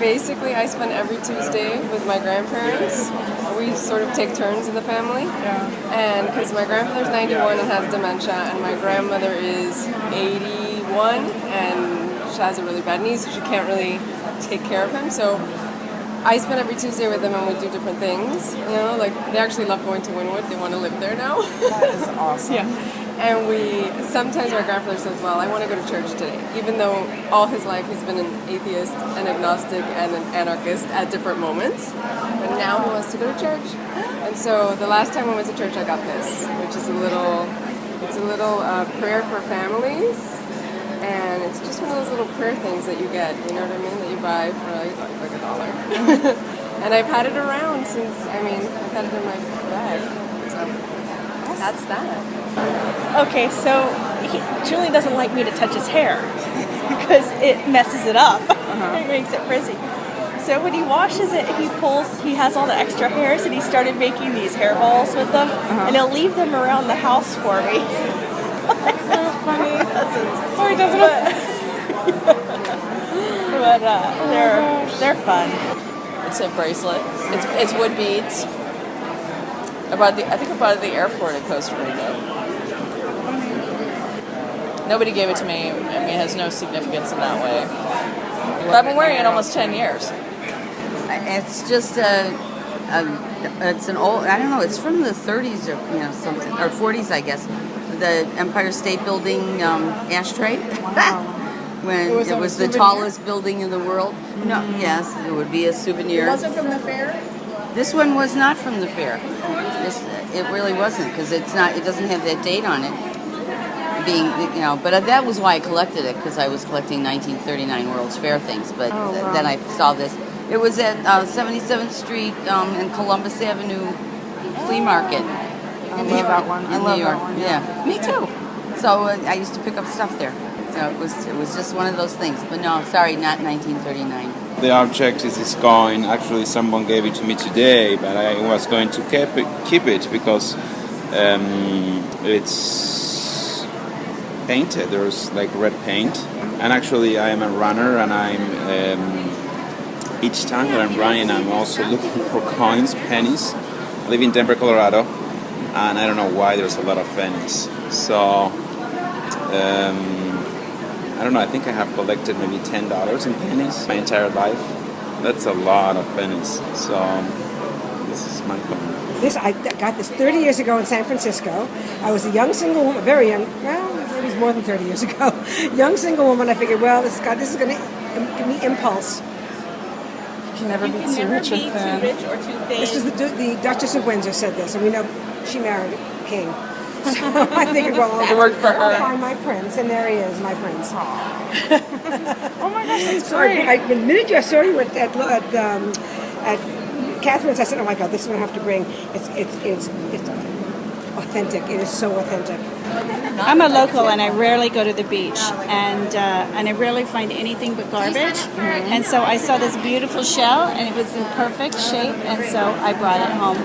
basically, I spend every Tuesday with my grandparents. We sort of take turns in the family. Yeah. And because my grandfather's 91 and has dementia, and my grandmother is 81 and she has a really bad knee, so she can't really take care of him. So I spend every Tuesday with them, and we do different things. You know, like they actually love going to Wynwood. They want to live there now. That is awesome. Yeah. And sometimes my grandfather says, well, I want to go to church today. Even though all his life he's been an atheist, an agnostic, and an anarchist at different moments. But now he wants to go to church. And so the last time I went to church, I got this, which is a little prayer for families. And it's just one of those little prayer things that you get, you know what I mean, that you buy for like $1. And I've had it around since, I've had it in my bag. So that's that. Okay, so Julie doesn't like me to touch his hair because it messes it up. It makes it frizzy. So when he washes it, he has all the extra hairs, and he started making these hair balls with them, and he'll leave them around the house for me. That's so funny. So he doesn't. But they're fun. It's a bracelet. It's wood beads. I think I bought it at the airport in Costa Rica. Nobody gave it to me. It has no significance in that way. But I've been wearing it almost 10 years. It's just it's an old, I don't know, it's from the 30s or something, or 40s, I guess. The Empire State Building ashtray. Wow. When it was the tallest building in the world. No, yes, it would be a souvenir. It wasn't from the fair? This one was not from the fair. It really wasn't, because it doesn't have that date on it. But that was why I collected it, because I was collecting 1939 World's Fair things. But then I saw this. It was at 77th Street and Columbus Avenue Flea Market. I love that one. In New York. Yeah, me too. So I used to pick up stuff there. So it was just one of those things. But no, sorry, not 1939. The object is this coin. Actually, someone gave it to me today, but I was going to keep it because it's painted. There's like red paint. And actually, I am a runner, and each time that I'm running, I'm also looking for coins, pennies. I live in Denver, Colorado, and I don't know why there's a lot of pennies. So, I don't know, I think I have collected maybe $10 in pennies my entire life. That's a lot of pennies. So, this is my coin. I got this 30 years ago in San Francisco. I was a young single woman, very young, well, it was more than 30 years ago. Young single woman, I figured, well, this is going to give me impulse. You can never be too rich or thin. This was the Duchess of Windsor said this, and we know she married a king. So I figured, well, I'll find my prince, and there he is, my prince. Oh my gosh, that's So great. the minute I saw you at Catherine's, I said, oh my God, this is what I have to bring. It's authentic. It is so authentic. I'm a local, and I rarely go to the beach, and I rarely find anything but garbage. And so I saw this beautiful shell, and it was in perfect shape, and so I brought it home.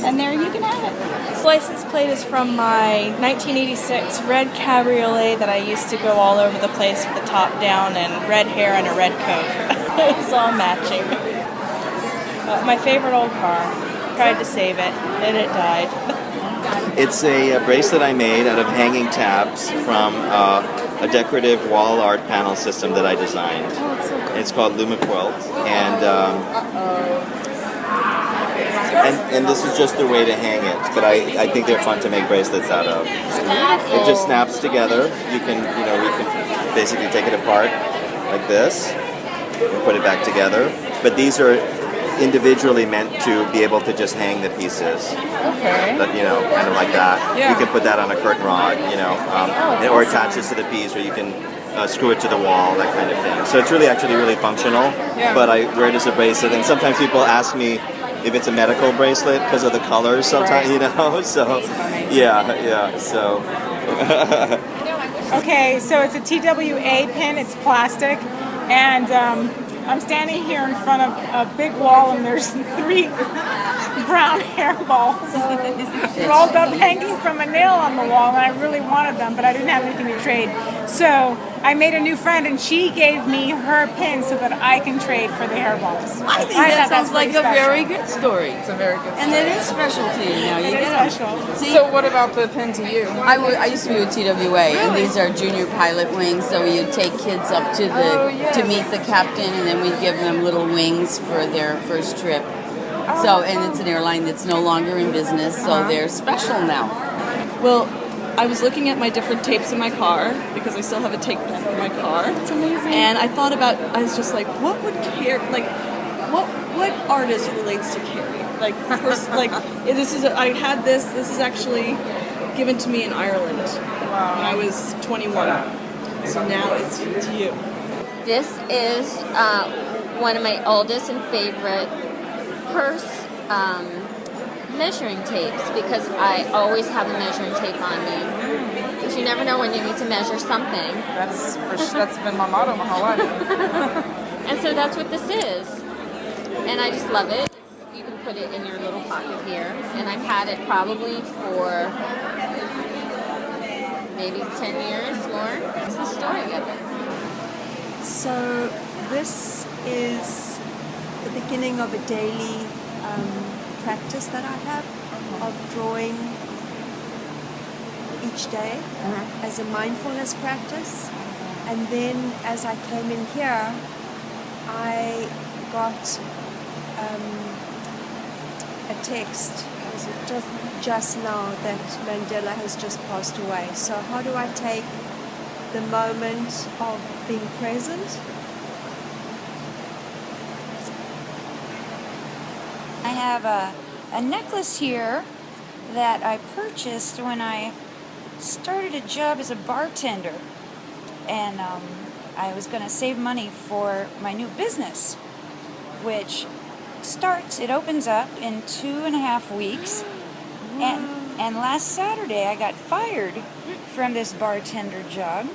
And there you can have it. This license plate is from my 1986 red cabriolet that I used to go all over the place with the top down and red hair and a red coat. It was all matching. My favorite old car. Tried to save it, and it died. It's a bracelet I made out of hanging tabs from a decorative wall art panel system that I designed. Oh, it's so cool. It's called Lumiquilt, and this is just the way to hang it. But I think they're fun to make bracelets out of. It just snaps together. We can basically take it apart like this and put it back together. But these are individually meant to be able to just hang the pieces. Okay. But, kind of like that. Yeah. You can put that on a curtain rod, or attach this to the piece, or you can screw it to the wall, that kind of thing. So it's actually really functional. Yeah. But I wear it as a bracelet, and sometimes people ask me if it's a medical bracelet because of the colors. Sometimes, So, yeah. So. Okay, so it's a TWA pin. It's plastic, and I'm standing here in front of a big wall, and there's three brown hairballs rolled up hanging from a nail on the wall, and I really wanted them, but I didn't have anything to trade. So I made a new friend, and she gave me her pin so that I can trade for the hairballs. I think that thought sounds that's like a pretty very special. good story. It's a very good And story. it is special to you now. You It is get 'em. special. See, So what about the pin to you? I used to be with TWA, and these are junior pilot wings. So you'd take kids up to the to meet the captain, and then we'd give them little wings for their first trip. So, and it's an airline that's no longer in business, so they're special now. Well, I was looking at my different tapes in my car because I still have a tape deck in my car. It's amazing. And I thought about, I was just like, what would Carrie, like, what artist relates to Carrie? Like, this is, I had this is actually given to me in Ireland when I was 21. So now it's to you. This is one of my oldest and favorite purse measuring tapes because I always have a measuring tape on me. Because you never know when you need to measure something. That's been my motto my whole life. And so that's what this is. And I just love it. You can put it in your little pocket here. And I've had it probably for maybe 10 years more. It's the story of it. So this is the beginning of a daily practice that I have of drawing each day as a mindfulness practice. And then as I came in here, I got a text just now that Mandela has just passed away. So how do I take the moment of being present? I have a necklace here that I purchased when I started a job as a bartender, and I was going to save money for my new business, which it opens up in 2.5 weeks, and last Saturday I got fired from this bartender job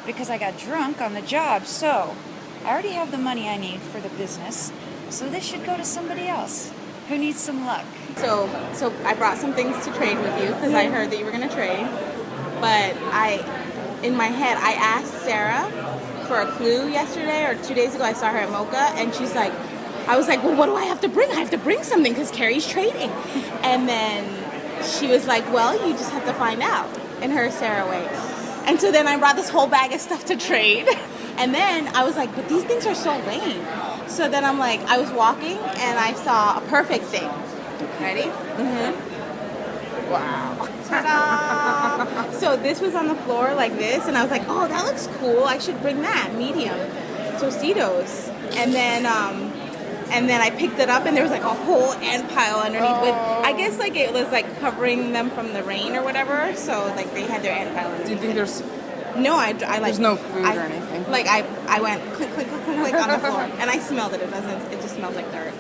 because I got drunk on the job. So I already have the money I need for the business, so this should go to somebody else who needs some luck. So I brought some things to trade with you because I heard that you were going to trade. But in my head, I asked Sarah for a clue yesterday or 2 days ago. I saw her at Mocha, and she's like, I was like, well, what do I have to bring? I have to bring something because Carrie's trading. And then she was like, well, you just have to find out, in her Sarah way. And so then I brought this whole bag of stuff to trade. And then I was like, but these things are so lame. So then I'm like, I was walking and I saw a perfect thing. Ready? Mm-hmm. Wow. Ta-da! So this was on the floor like this, and I was like, oh, that looks cool. I should bring that, medium. Tostitos. And then I picked it up, and there was like a whole ant pile underneath. With, I guess like it was like covering them from the rain or whatever. So like they had their ant pile underneath. Do you think there's... No, I like... There's no food or anything? Like I went click, click, click, click, click on the floor, and I smelled it. It just smells like dirt.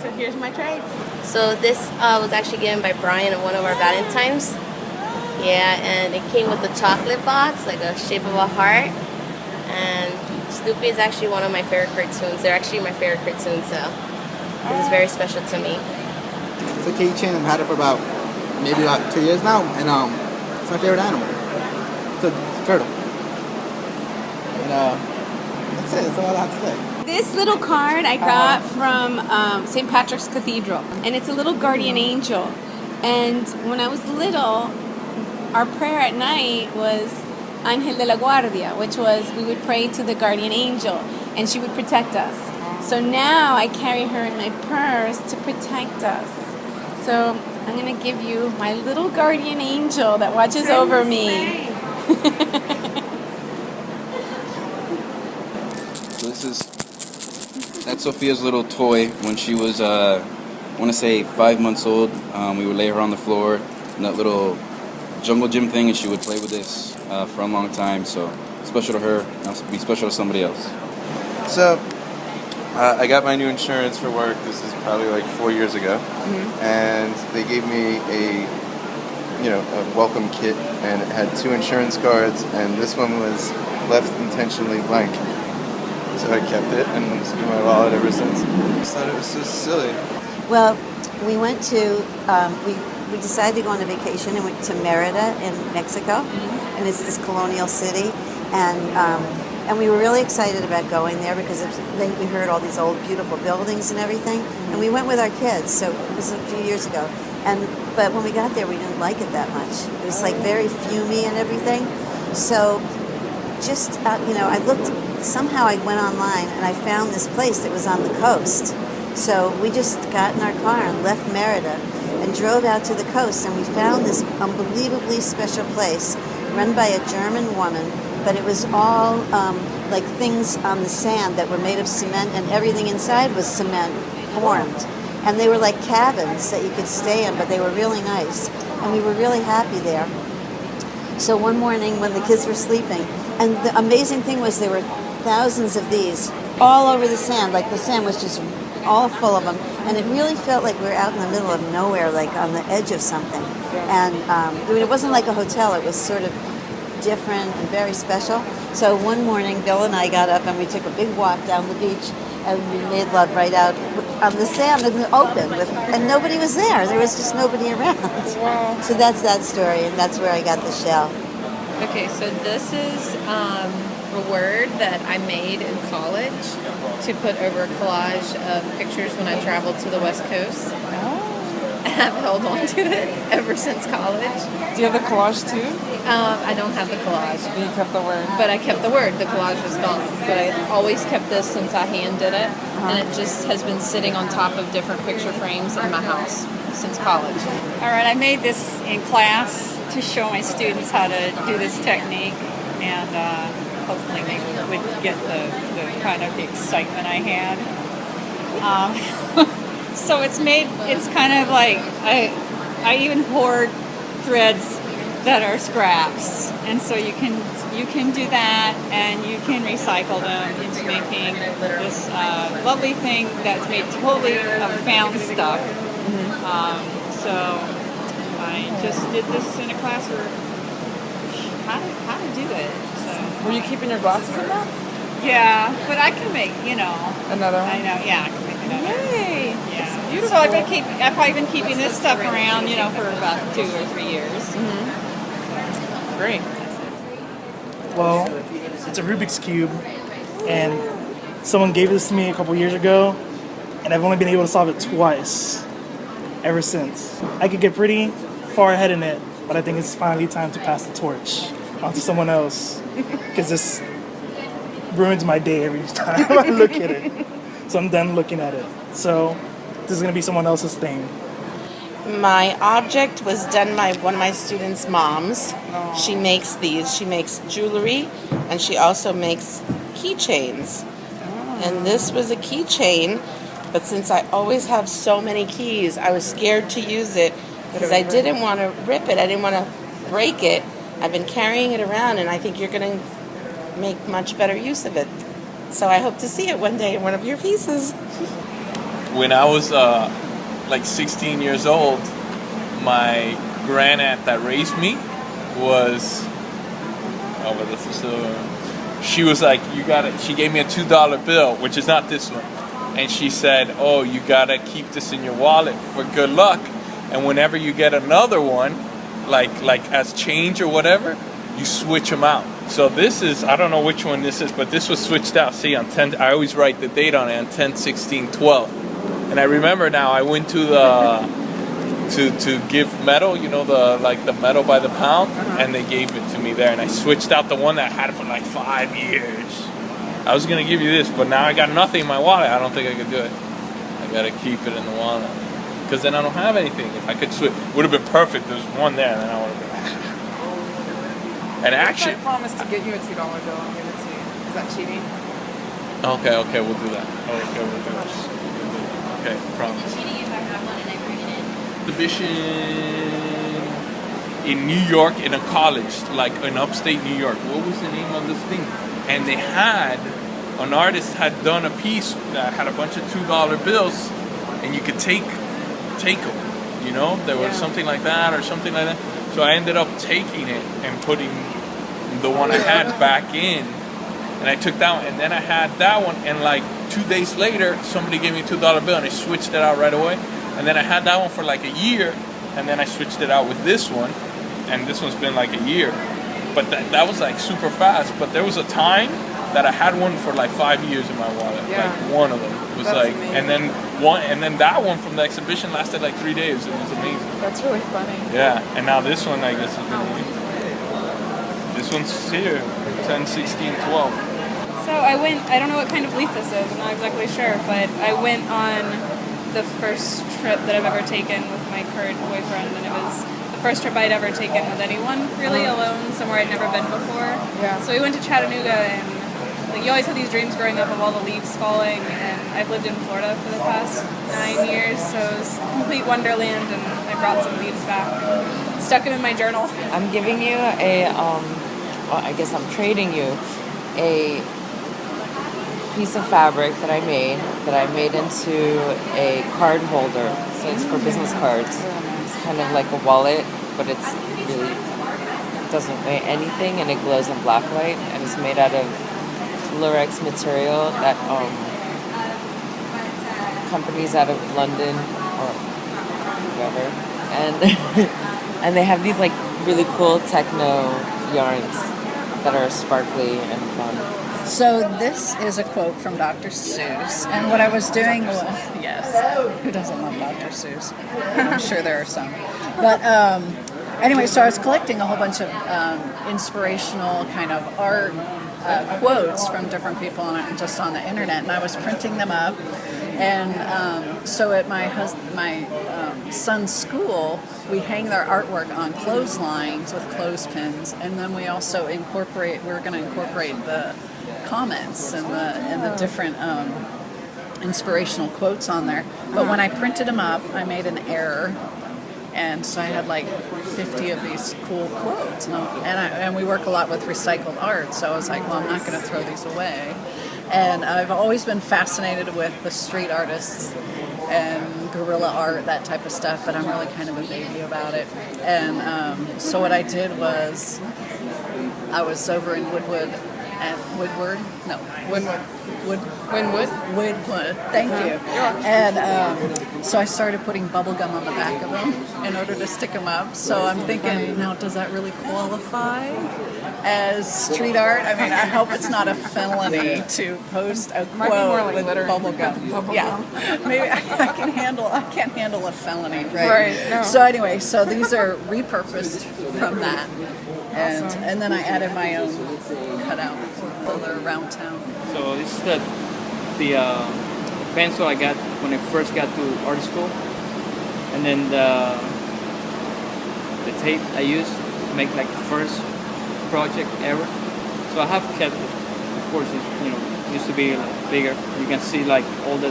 So here's my trade. So this was actually given by Brian at one of our Valentines. Yeah, and it came with a chocolate box, like a shape of a heart. And Snoopy is actually one of my favorite cartoons. They're actually my favorite cartoons, so this is very special to me. It's a keychain. I've had it for maybe about 2 years now, and it's my favorite animal. It's a turtle. And that's it. That's all I have to say. This little card I got from St. Patrick's Cathedral, and it's a little guardian angel. And when I was little, our prayer at night was Ángel de la Guardia, which was we would pray to the guardian angel, and she would protect us. So now I carry her in my purse to protect us. So I'm going to give you my little guardian angel that watches over me. So that's Sophia's little toy. When she was, I want to say 5 months old, we would lay her on the floor in that little jungle gym thing, and she would play with this for a long time. So special to her, and it'll be special to somebody else. So I got my new insurance for work. This is probably like 4 years ago, and they gave me a welcome kit, and it had 2 insurance cards, and this one was left intentionally blank. So I kept it, and it's been in my wallet ever since. I just thought it was so silly. Well, we went to we decided to go on a vacation and went to Merida in Mexico, and it's this colonial city, and we were really excited about going there because we heard all these old beautiful buildings and everything, and we went with our kids. So it was a few years ago, but when we got there, we didn't like it that much. It was like very fumey and everything. So just I looked. Somehow I went online and I found this place that was on the coast. So we just got in our car and left Merida and drove out to the coast, and we found this unbelievably special place run by a German woman, but it was all like things on the sand that were made of cement, and everything inside was cement formed. And they were like cabins that you could stay in, but they were really nice. And we were really happy there. So one morning when the kids were sleeping, and the amazing thing was there were thousands of these all over the sand, like the sand was just all full of them, and it really felt like we were out in the middle of nowhere, like on the edge of something. And it wasn't like a hotel, it was sort of different and very special. So one morning Bill and I got up and we took a big walk down the beach, and we made love right out on the sand in the open, and nobody was there. There was just nobody around. Wow. So that's that story, and that's where I got the shell. Okay, so this is a word that I made in college to put over a collage of pictures when I traveled to the West Coast. And I've held on to it ever since college. Do you have the collage too? I don't have the collage. You kept the word. But I kept the word. The collage was gone. But I always kept this since I hand did it. And it just has been sitting on top of different picture frames in my house since college. All right, I made this in class to show my students how to do this technique, and hopefully they would get the kind of the excitement I had. So it's kind of like, I even hoard threads that are scraps, and so you can do that, and you can recycle them into making this lovely thing that's made totally of found stuff. So I just did this in a class where how to do it. So. Were you keeping your glasses in that? Yeah, but I can make, another one. I know, yeah, I can make another. Yay! Yeah. It's beautiful. So I've probably been keeping this stuff around, for about 2 or 3 years. Great. Well, it's a Rubik's Cube, and someone gave this to me a couple years ago, and I've only been able to solve it twice ever since. I could get pretty far ahead in it, but I think it's finally time to pass the torch onto someone else, because this ruins my day every time I look at it. So I'm done looking at it. So this is going to be someone else's thing. My object was done by one of my students' moms. Aww. She makes these. She makes jewelry, and she also makes keychains. And this was a keychain, but since I always have so many keys, I was scared to use it because I didn't want to rip it. I didn't want to break it. I've been carrying it around, and I think you're going to make much better use of it. So I hope to see it one day in one of your pieces. When I was like 16 years old, my grandaunt that raised me was, she was like, she gave me a $2 bill, which is not this one. And she said, oh, you gotta keep this in your wallet for good luck. And whenever you get another one, like as change or whatever, you switch them out. So this is, I don't know which one this is, but this was switched out. See, on 10, I always write the date on it, on 10/16/12. And I remember now, I went to the to give metal, the metal by the pound, and they gave it to me there. And I switched out the one that I had for like 5 years. I was gonna give you this, but now I got nothing in my wallet. I don't think I could do it. I gotta keep it in the wallet, because then I don't have anything. If I could switch, would have been perfect. There's one there, and then I would have been. And actually, I promised to get you a $2 bill and give it to you. Is that cheating? Okay, we'll do that. Okay, we'll do that. Okay, promise. Is it cheating if I have one and I bring it in? Exhibition in New York in a college, like in upstate New York. What was the name of this thing? And they had, an artist had done a piece that had a bunch of $2 bills, and you could take them. There was something like that or something like that. So I ended up taking it and putting the one I had back in, and I took that one, and then I had that one, and like 2 days later, somebody gave me a $2 bill, and I switched it out right away. And then I had that one for like a year, and then I switched it out with this one, and this one's been like a year. But that was like super fast. But there was a time that I had one for like 5 years in my wallet. Yeah. Like one of them was That's like, amazing. and then that one from the exhibition lasted like 3 days. It was amazing. That's really funny. Yeah, and now this one, I guess, is this one's here, 10, 16, 12. So I don't know what kind of leaf this is, I'm not exactly sure, but I went on the first trip that I've ever taken with my current boyfriend, and it was the first trip I'd ever taken with anyone, really alone, somewhere I'd never been before. Yeah. So we went to Chattanooga, and like you always have these dreams growing up of all the leaves falling, and I've lived in Florida for the past 9 years, so it was complete wonderland, and I brought some leaves back, stuck them in my journal. I'm giving you I guess I'm trading you a piece of fabric that I made into a card holder. So it's for business cards. It's kind of like a wallet, but it doesn't weigh anything, and it glows in black light, and it's made out of Lurex material that companies out of London or whatever, and and they have these like really cool techno yarns that are sparkly and fun. So this is a quote from Dr. Seuss, and what I was doing was, yes, who doesn't love Dr. Seuss? I'm sure there are some. But anyway, so I was collecting a whole bunch of inspirational kind of art quotes from different people just on the internet, and I was printing them up. And so at my son's school, we hang their artwork on clotheslines with clothespins, and then we also we're going to incorporate the comments and the different inspirational quotes on there. But when I printed them up, I made an error, and so I had like 50 of these cool quotes, and we work a lot with recycled art, so I was like, well, I'm not going to throw these away. And I've always been fascinated with the street artists and guerrilla art, that type of stuff, but I'm really kind of a baby about it. And so what I did was, I was over in Woodwood, thank you. And so I started putting bubble gum on the back of them in order to stick them up. So I'm thinking, now does that really qualify as street art? I mean, I hope it's not a felony to post a quote with bubble gum. Yeah, maybe I can't handle a felony, right? Right, no. So anyway, so these are repurposed from that. And then I added my own cutout for the round town. So this is the pencil I got when I first got to art school, and then the tape I used to make like the first project ever. So I have kept it. Of course, it used to be like bigger. You can see like all the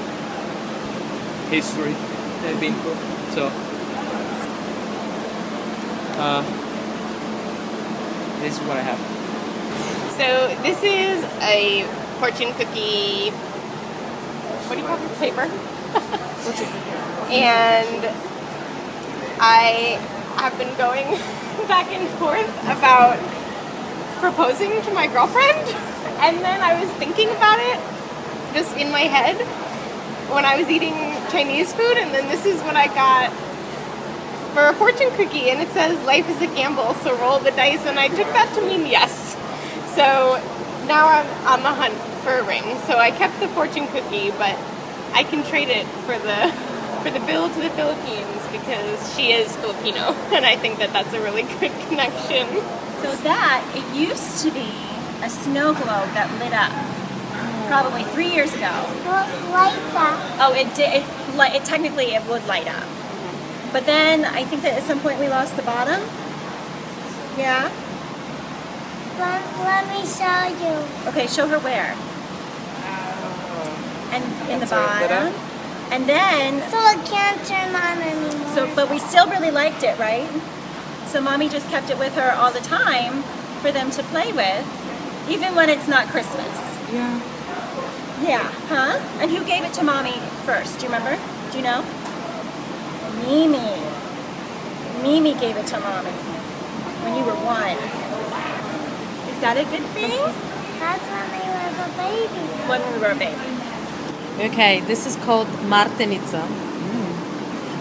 history that I've been through. So this is what I have. So this is a fortune cookie, what do you call it, paper? And I have been going back and forth about proposing to my girlfriend, and then I was thinking about it just in my head when I was eating Chinese food, and then this is what I got for a fortune cookie, and it says life is a gamble, so roll the dice, and I took that to mean yes. So now I'm on the hunt for a ring. So I kept the fortune cookie, but I can trade it for the bill to the Philippines because she is Filipino, and I think that that's a really good connection. So that, it used to be a snow globe that lit up probably 3 years ago. What lights up? Oh, it did. It technically it would light up, but then I think that at some point we lost the bottom. Yeah. Let me show you. Okay, show her where. And in the bottom. And then. So I can't turn on anymore. So, but we still really liked it, right? So mommy just kept it with her all the time for them to play with, even when it's not Christmas. Yeah. Yeah, huh? And who gave it to mommy first? Do you remember? Do you know? Mimi. Mimi gave it to mommy when you were 1. Is that a good thing? That's when I was a baby. When we were a baby. Okay, this is called martenica.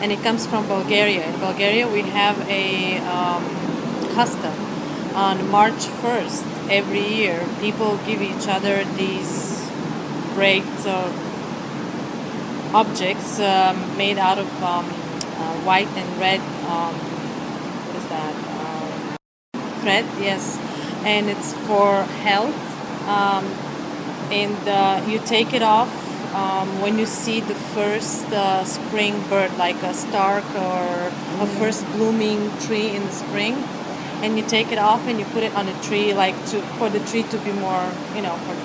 and it comes from Bulgaria. In Bulgaria, we have a custom. On March 1st, every year, people give each other these braids or objects made out of white and red. What is that? Thread, yes, and it's for health. And you take it off when you see the first spring bird, like a stark or a first blooming tree in the spring. And you take it off and you put it on a tree, like for the tree to be more,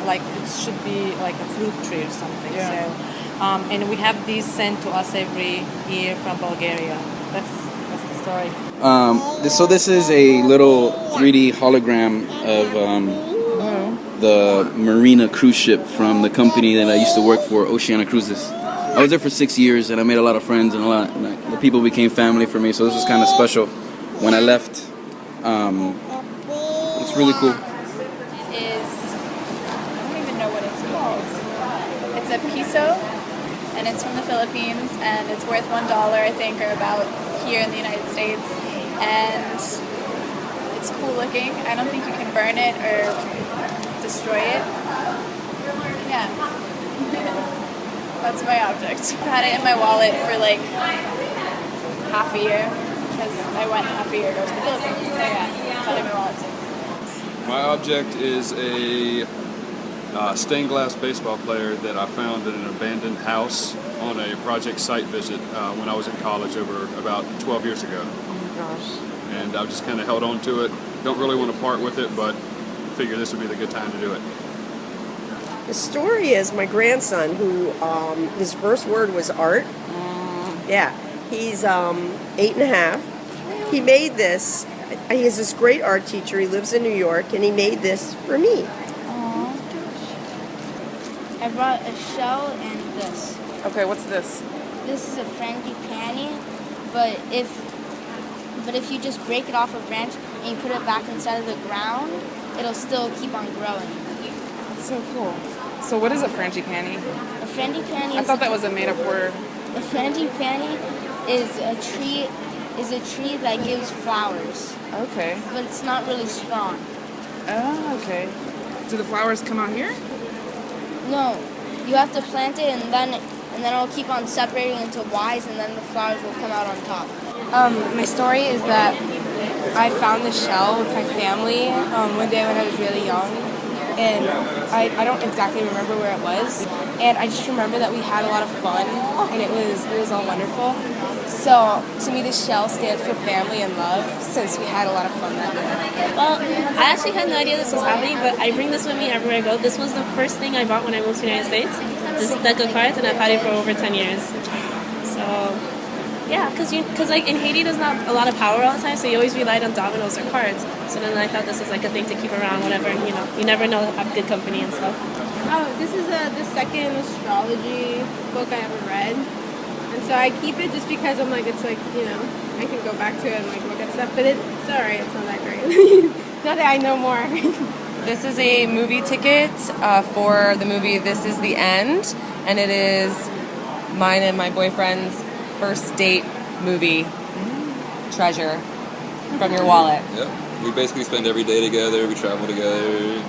like it should be like a fruit tree or something. Yeah. So, and we have these sent to us every year from Bulgaria. That's the story. So this is a little 3D hologram of the Marina cruise ship from the company that I used to work for, Oceana Cruises. I was there for 6 years and I made a lot of friends and the people became family for me. So this was kind of special when I left. It's really cool. I don't even know what it's called. It's a piso, and it's from the Philippines, and it's worth $1, I think, or about here in the United States. And it's cool looking. I don't think you can burn it or destroy it. Yeah. That's my object. I had it in my wallet for like half a year. Because I went half a year ago to the Philippines. So yeah, had it in my wallet since. My object is a stained glass baseball player that I found in an abandoned house on a project site visit when I was in college over about 12 years ago. Oh my gosh. And I've just kind of held on to it. Don't really want to part with it, but figure this would be the good time to do it. The story is my grandson, who his first word was art. Yeah. He's 8.5. He made this. He has this great art teacher. He lives in New York, and he made this for me. I brought a shell and this. Okay, what's this? This is a frangipani, but if you just break it off a branch and you put it back inside of the ground, it'll still keep on growing. That's so cool. So what is a frangipani? A frangipani I thought that was a made-up word. A frangipani is a tree that gives flowers. Okay. But it's not really strong. Oh, okay. Do the flowers come out here? No. You have to plant it and then it'll keep on separating into Ys and then the flowers will come out on top. My story is that I found this shell with my family one day when I was really young. And I don't exactly remember where it was. And I just remember that we had a lot of fun and it was all wonderful. So to me this shell stands for family and love since we had a lot of fun that day. Well, I actually had no idea this was happening, but I bring this with me everywhere I go. This was the first thing I bought when I moved to the United States. This deck of cards, and I've had it for over 10 years. So yeah, because like in Haiti there's not a lot of power all the time, so you always relied on dominoes or cards. So then I thought this was like a thing to keep around whenever, you never know, have good company and stuff. Oh, this is the second astrology book I ever read. And so I keep it just because I'm like, it's like, I can go back to it and like look at stuff, but it's alright, it's not that great. Not that I know more. This is a movie ticket for the movie This Is the End, and it is mine and my boyfriend's first date movie treasure from your wallet. Yep. We basically spend every day together, we travel together.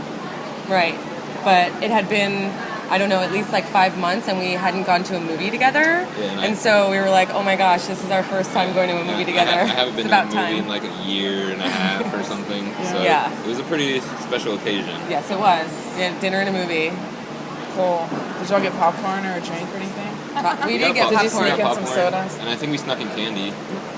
Right. But it had been, I don't know, at least like 5 months and we hadn't gone to a movie together. Yeah, and so we were like, oh my gosh, this is our first time going to a movie together. I haven't been it's to a about movie time. in like a year and a half or something. So Yeah. it was a pretty special occasion. Yes, it was. We had dinner and a movie. Cool. Did y'all get popcorn or a drink or anything? We did get Did you popcorn. sneak in some sodas? And I think we snuck in candy.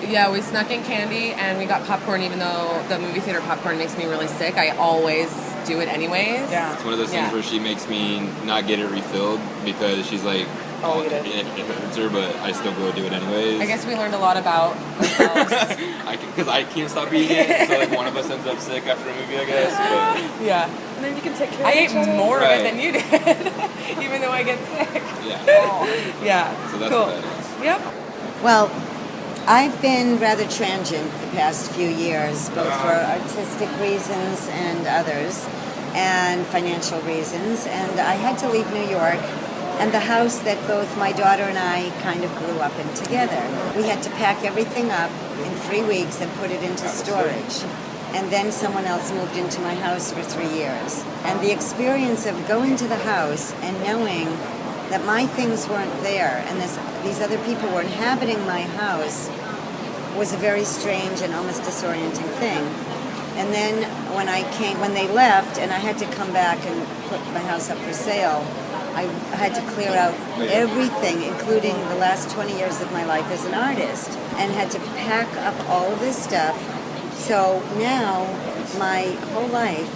Yeah, we snuck in candy and we got popcorn even though the movie theater popcorn makes me really sick. I always do it anyways. Yeah. It's one of those things where she makes me not get it refilled because she's like, oh, it hurts her, but I still go do it anyways. I guess we learned a lot about ourselves. Because I can't stop eating it, so like one of us ends up sick after a movie, I guess. But Yeah. And then you can take care I of ate each other. more Right. of it than you did, even though I get sick. Yeah. Yeah. So that's cool. what that is. Yep. Well, I've been rather transient the past few years, both for artistic reasons and others, and financial reasons. And I had to leave New York and the house that both my daughter and I kind of grew up in together. We had to pack everything up in 3 weeks and put it into storage. And then someone else moved into my house for 3 years. And the experience of going to the house and knowing that my things weren't there and these other people were inhabiting my house was a very strange and almost disorienting thing. And then when they left and I had to come back and put my house up for sale, I had to clear out everything, including the last 20 years of my life as an artist, and had to pack up all of this stuff. So now my whole life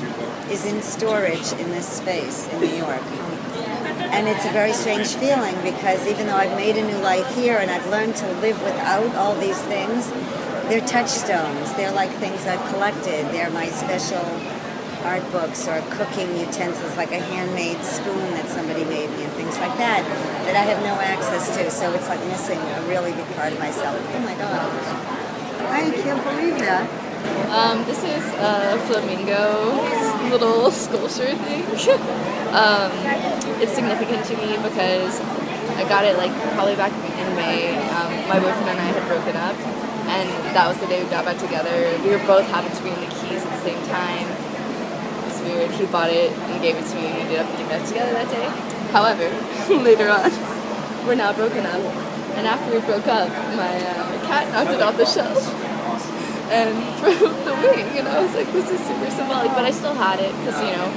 is in storage in this space in New York. And it's a very strange feeling because even though I've made a new life here and I've learned to live without all these things, they're touchstones. They're like things I've collected. They're my special art books or cooking utensils, like a handmade spoon that somebody made me and things like that I have no access to. So it's like missing a really big part of myself. Oh my God. I can't believe that. This is a flamingo little sculpture thing. It's significant to me because I got it like probably back in May. My boyfriend and I had broken up, and that was the day we got back together. We were both happened to be in the Keys at the same time. It's weird. He bought it and gave it to me, and we ended up getting back together that day. However, later on, we're now broken up, and after we broke up, my cat knocked it off the shelf and broke the wing, and I was like, this is super symbolic, but I still had it because, you know,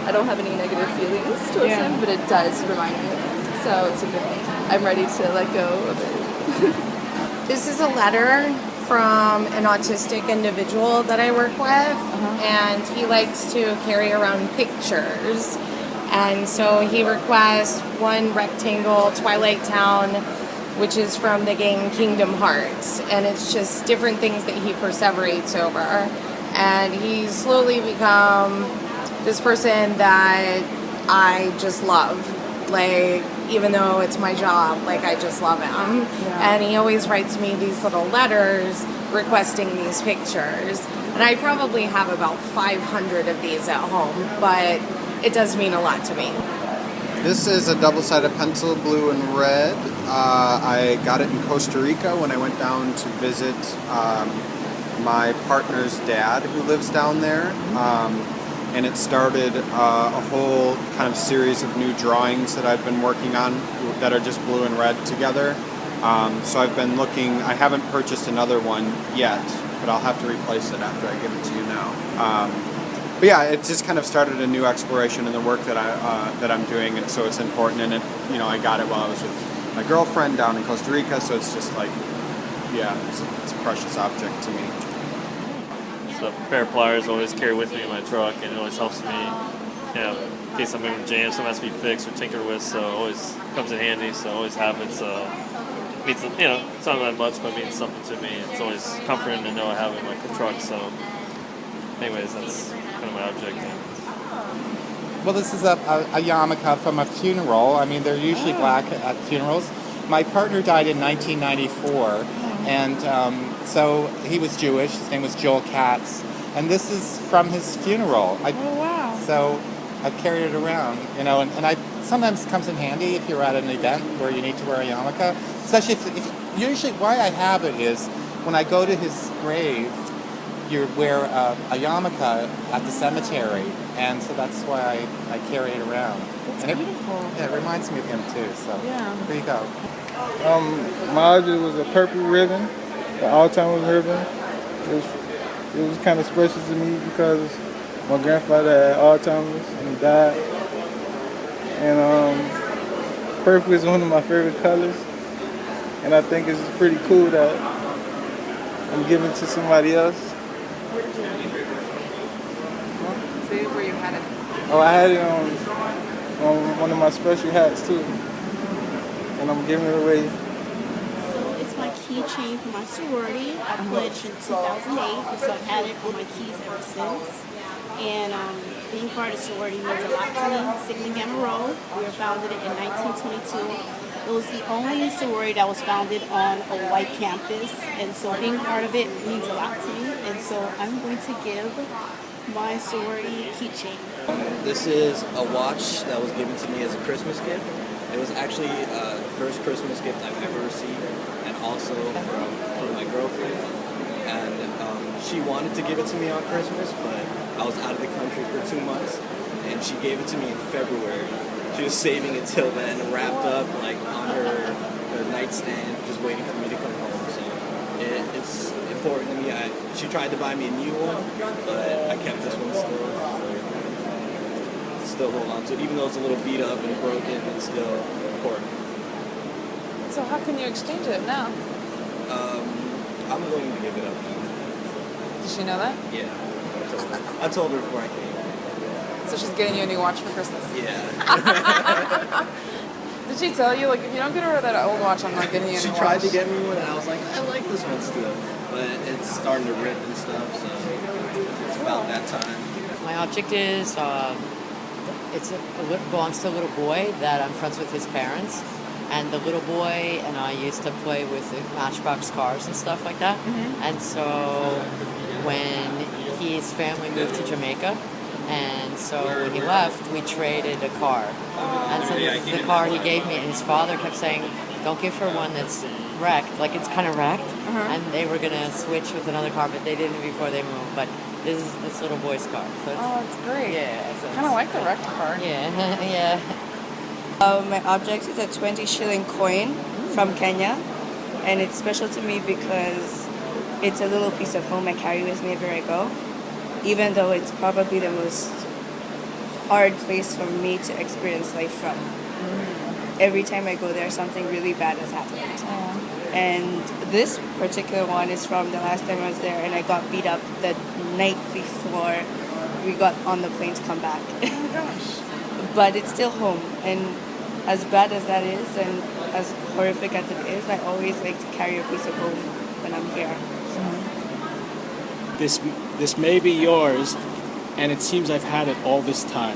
I don't have any negative feelings towards him, but it does remind me of him, so it's significant. I'm ready to let go of it. This is a letter from an autistic individual that I work with, and he likes to carry around pictures. And so he requests one rectangle, Twilight Town, which is from the game Kingdom Hearts. And it's just different things that he perseverates over. And he's slowly become this person that I just love. Like, even though it's my job, like, I just love him. Yeah. And he always writes me these little letters requesting these pictures. And I probably have about 500 of these at home, but it does mean a lot to me. This is a double-sided pencil, blue and red. I got it in Costa Rica when I went down to visit my partner's dad who lives down there. And it started a whole kind of series of new drawings that I've been working on that are just blue and red together. So I've been looking, I haven't purchased another one yet, but I'll have to replace it after I give it to you now. But yeah, it just kind of started a new exploration in the work that I'm doing, and so it's important. And it, you know, I got it while I was with my girlfriend down in Costa Rica, so it's just like, yeah, it's a precious object to me. So a pair of pliers I always carry with me in my truck, and it always helps me, you know, in case I'm in jam, something has to be fixed or tinkered with. So it always comes in handy. So I always have it. So it means, you know, it's not that much, but it means something to me. It's always comforting to know I have it in my truck. So, anyways, that's kind of my object. Well, this is a yarmulke from a funeral. I mean, they're usually black at funerals. My partner died in 1994, and so he was Jewish. His name was Joel Katz, and this is from his funeral. Oh, wow. So I've carried it around, you know, and I sometimes comes in handy if you're at an event where you need to wear a yarmulke. Especially if usually why I have it is when I go to his grave, you wear a yarmulke at the cemetery, and so that's why I carry it around. It's and beautiful. It reminds me of him too. So yeah. There you go. My object was a purple ribbon, the Alzheimer's ribbon. It was kind of special to me because my grandfather had Alzheimer's and he died. And purple is one of my favorite colors, and I think it's pretty cool that I'm giving it to somebody else. See where you had it. Oh, I had it on one of my special hats too, and I'm giving it away. So it's my keychain for my sorority. I pledged in 2008, so I've had it on my keys ever since. And being part of sorority means a lot to me. Sigma Gamma Rho, we were founded in 1922. It was the only sorority that was founded on a white campus, and so being part of it means a lot to me. And so I'm going to give my sorority keychain. This is a watch that was given to me as a Christmas gift. It was actually the first Christmas gift I've ever received, and also from my girlfriend. And she wanted to give it to me on Christmas, but I was out of the country for 2 months, and she gave it to me in February. She was saving it till then, wrapped up like on her nightstand, just waiting for me to come home. So it's important to me. She tried to buy me a new one, but I kept this one still. Still hold on to it, even though it's a little beat up and broken. It's still important. So how can you exchange it now? I'm willing to give it up now. Does she know that? Yeah, I told her before I came. So she's getting you a new watch for Christmas? Yeah. Did she tell you, like, if you don't get her that old watch, I'm not getting you a new watch? She tried to get me one, and I was like, I like this one still. But it's starting to rip and stuff, so it's about that time. My object is, belongs to a little boy that I'm friends with his parents. And the little boy and I used to play with Matchbox cars and stuff like that. Mm-hmm. And so when his family moved to Jamaica, and so when he left, we traded a car. And so the car he gave me, and his father kept saying, don't give her one that's wrecked, like it's kind of wrecked. Uh-huh. And they were going to switch with another car, but they didn't before they moved. But this is this little boy's car. So it's great. Yeah. So kind of like the wrecked car. Yeah, yeah. My object is a 20 shilling coin from Kenya, and it's special to me because it's a little piece of home I carry with me everywhere I go, even though it's probably the most hard place for me to experience life from. Every time I go there, something really bad has happened. And this particular one is from the last time I was there, and I got beat up the night before we got on the plane to come back. Oh my gosh. But it's still home, and as bad as that is, and as horrific as it is, I always like to carry a piece of home when I'm here. This may be yours, and it seems I've had it all this time.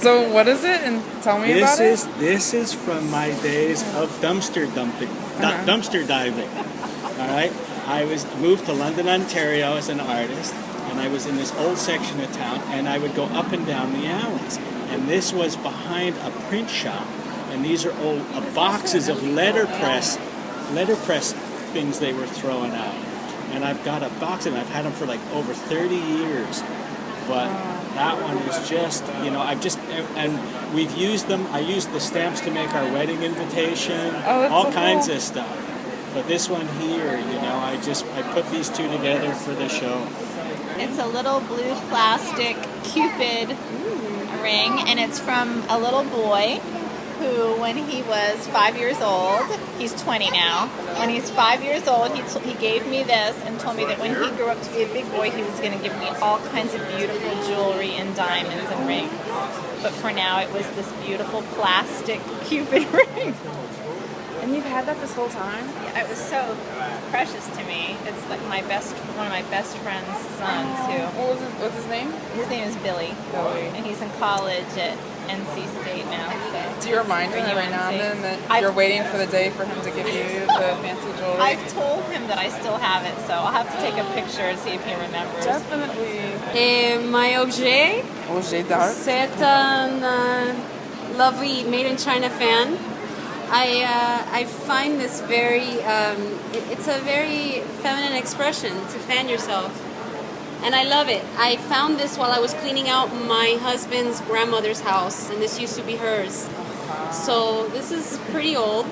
So what is it? And tell me about it. This is from my days of dumpster diving. All right, I moved to London, Ontario as an artist, and I was in this old section of town, and I would go up and down the alleys. And this was behind a print shop, and these are old boxes of letterpress things they were throwing out. And I've got a box, and I've had them for like over 30 years. But that one is just, and we've used them. I used the stamps to make our wedding invitation, all kinds of stuff. But this one here, I put these two together for the show. It's a little blue plastic Cupid ring, and it's from a little boy who, when he was 5 years old, he's 20 now. When he's 5 years old, he gave me this and told me that when he grew up to be a big boy, he was going to give me all kinds of beautiful jewelry and diamonds and rings. But for now, it was this beautiful plastic Cupid ring. And you've had that this whole time? Yeah, it was so precious to me. It's like one of my best friend's sons too. What's his name? His name is Billy. And he's in college at NC State now. So. Do you remind him every now and then that you're waiting for the day for him to give you the fancy jewelry? I've told him that I still have it, so I'll have to take a picture and see if he remembers. Definitely. My objet, d'art. C'est un lovely made in China fan. I find this very, it's a very feminine expression to fan yourself. And I love it. I found this while I was cleaning out my husband's grandmother's house, and this used to be hers. So this is pretty old.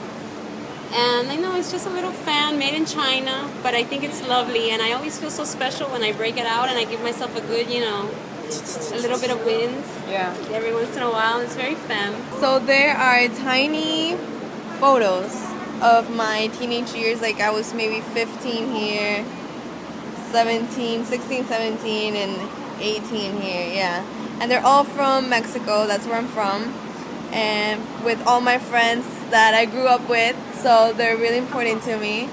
And I know it's just a little fan made in China, but I think it's lovely. And I always feel so special when I break it out and I give myself a good, a little bit of wind. Yeah. Every once in a while. It's very femme. So there are tiny photos of my teenage years. Like I was maybe 15 here, 16, 17, and 18 here, yeah. And they're all from Mexico, that's where I'm from. And with all my friends that I grew up with, so they're really important to me.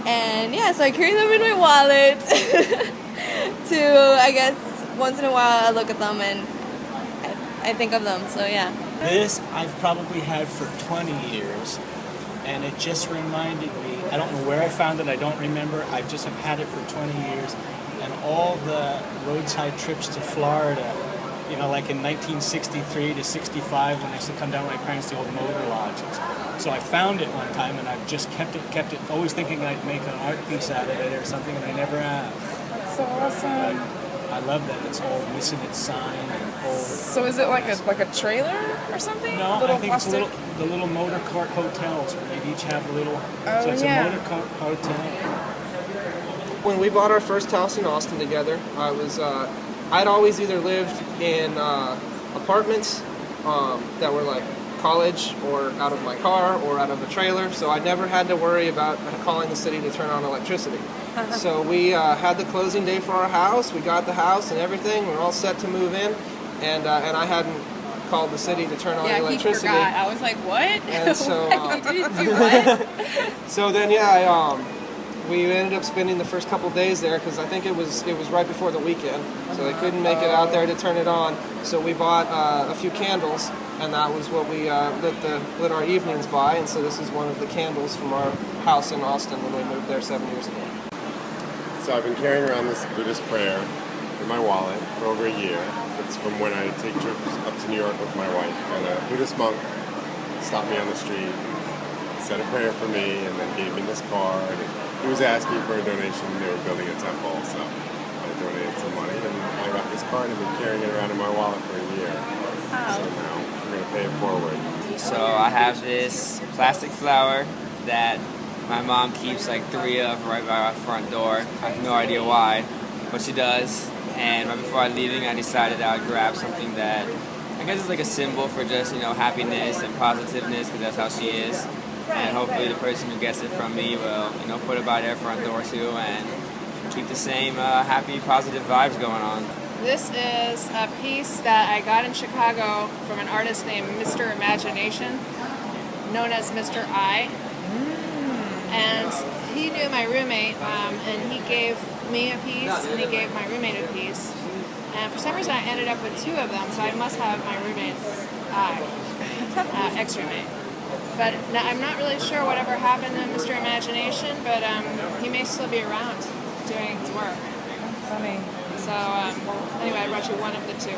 And yeah, so I carry them in my wallet to, I guess, once in a while I look at them and I think of them, so yeah. This I've probably had for 20 years, and it just reminded me, I don't know where I found it, I don't remember, I just have had it for 20 years, and all the roadside trips to Florida you know, like in 1963 to 65 when I used to come down with my parents to the old motor lodges. So I found it one time and I've just kept it, always thinking I'd make an art piece out of it or something, and I never have. That's so awesome. I love that it's all missing its sign and old. So is it like a trailer or something? No, little I think plastic? it's the little motor cart hotels where they each have a little. Oh, so it's yeah. a motor cart hotel. When we bought our first house in Austin together, I'd always either lived in apartments that were like college or out of my car or out of a trailer, so I never had to worry about calling the city to turn on electricity. So we had the closing day for our house, we got the house and everything, we were all set to move in, and I hadn't called the city to turn on the electricity. Yeah, he forgot. I was like, what? And so, you didn't do what? So then, we ended up spending the first couple days there because I think it was right before the weekend, so they couldn't make it out there to turn it on. So we bought a few candles, and that was what we lit our evenings by. And so this is one of the candles from our house in Austin when we moved there 7 years ago. So I've been carrying around this Buddhist prayer in my wallet for over a year. It's from when I take trips up to New York with my wife, and a Buddhist monk stopped me on the street, said a prayer for me, and then gave me this card. He was asking for a donation. They were building a temple, so I donated some money, and I got this card and I've been carrying it around in my wallet for a year. So now I'm going to pay it forward. So I have this plastic flower that my mom keeps like 3 of right by our front door. I have no idea why, but she does. And right before leaving, I decided I would grab something that I guess is like a symbol for just, happiness and positiveness, because that's how she is. And hopefully the person who gets it from me will, put it by their front door too and keep the same happy, positive vibes going on. This is a piece that I got in Chicago from an artist named Mr. Imagination, known as Mr. I. And he knew my roommate, and he gave me a piece, and he gave my roommate a piece. And for some reason I ended up with 2 of them, so I must have my roommate's ex-roommate. But I'm not really sure whatever happened to Mr. Imagination, but he may still be around doing his work. Funny. So anyway, I brought you one of the 2.